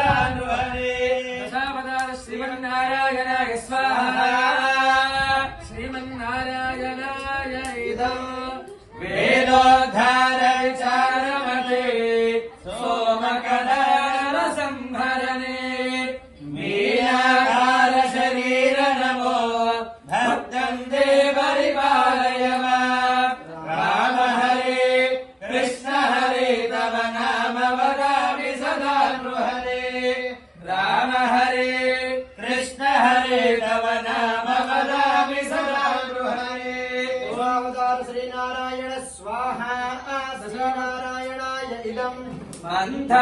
सदानुहरे दशावतार श्रीमन्नारायणाय स्वाहा श्रीमन्नारायणाय इदम् वेदोद्धार विचारमते सोमकदार संभरणे मीनाकार शरीर नमो भक्तं देवरिपालय राम हरे कृष्ण हरे तव नाम वदामि सदा नृहरे राम हरे कृष्ण हरे तव नाम वदामि सदा नृहरे अवतार श्रीनारायण स्वाहा श्रीनारायणाय इदम् मन्थानाचलधारण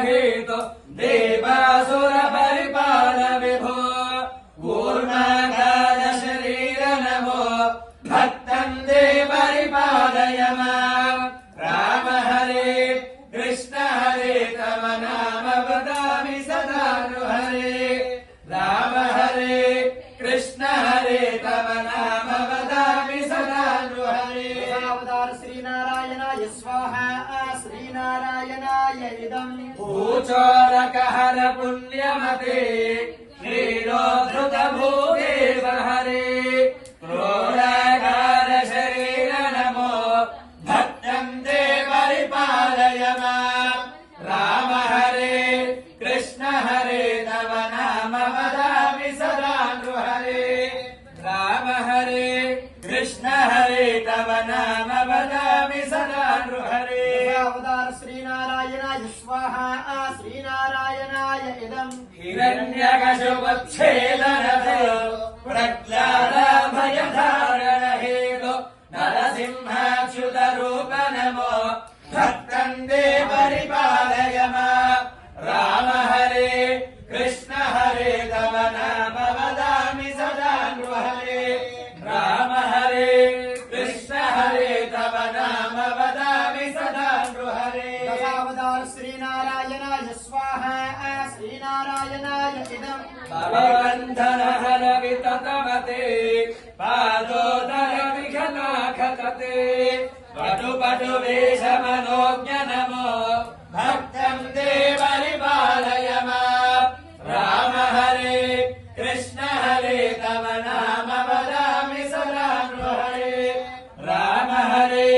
हेतु देवासुर परिपाल विभो कूर्माकार शरीर नमो भक्तं देवरिपालय राम हरे कृष्ण हरे तव नाम वदामि सदा नृहरे राम हरे कृष्ण हरे तव नाम वदामि सदा नृहरे अवतार श्रीनारायणाय स्वाहा श्रीनारायणाय इदम् भूचोरकहर पुण्यमते क्षीरोद्धृत भूदेव हरे क्रोडाकार शरीर नमो भक्तं देवरिपालय राम हरे कृष्ण हरे तव नाम वदामि सदा नृहरे राम हरे कृष्ण हरे तव नाम वदामि सदा नृहरे अवतार श्रीनारायणाय स्वाहा श्रीनारायणाय इदम् हिरण्यकशुपच्छेदनते प्रह्लादाभयधारण हेतु नरसिंहाच्युत रूप नमो भक्तं देवरिपालय राम हरे कृष्ण हरे तव नाम वदामि सदा नृहरे राम हरे कृष्ण हरे तव नाम वदामि सदा नृहरे दशावतार श्रीनारायणाय स्वाहा श्रीनारायणाय इदम् भवबन्धनहर विततमते पादोदर विघनाखतते पटु पटु वेशमनोज्ञ नमो भक्तं देवरिपालय राम हरे कृष्ण हरे तव नाम वदामि सदा नृहरे राम हरे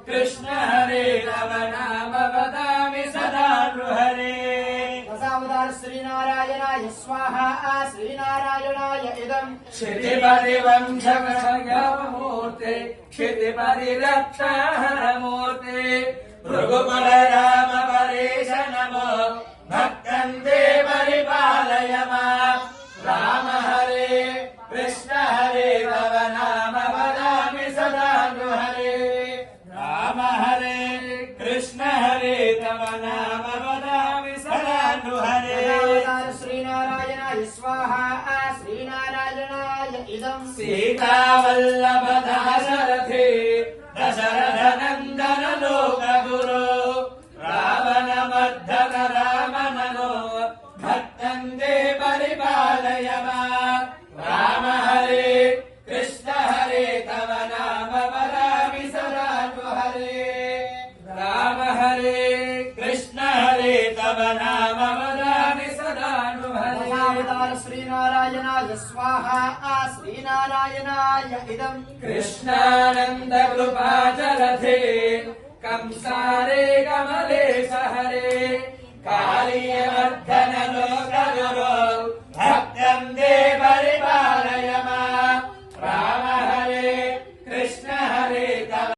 कृष्ण हरे तव नाम वदामि सदा नृहरे दशावतार श्रीनारायणाय स्वाहा श्रीनारायणाय इदम् क्षितिपरिवंशमूर्ते क्षितिपरिरक्षाहरमूर्ते भृगुकुल राम परेश नमो भक्तं देवरिपालय राम हरे कृष्ण हरे तव नाम वदामि सदा नृहरे राम हरे कृष्ण हरे तव नाम वदामि सदा नृहरे अवतार श्रीनारायणाय स्वाहा श्रीनारायणाय इदम् सीतावल्लभ दाशरथे दशरथ नन्दन लोकगुरो रावण मर्दन राम नमो भक्तं देवरिपालय राम हरे कृष्ण हरे तव नाम वदामि सदा नृहरे राम हरे कृष्ण हरे तव नाम वदामि सदा नृहरे अवतार श्रीनारायणाय स्वाहा श्रीनारायणाय इदम् कृष्णानन्द कृपाजलधे कंसारे कमलेश हरे कालीय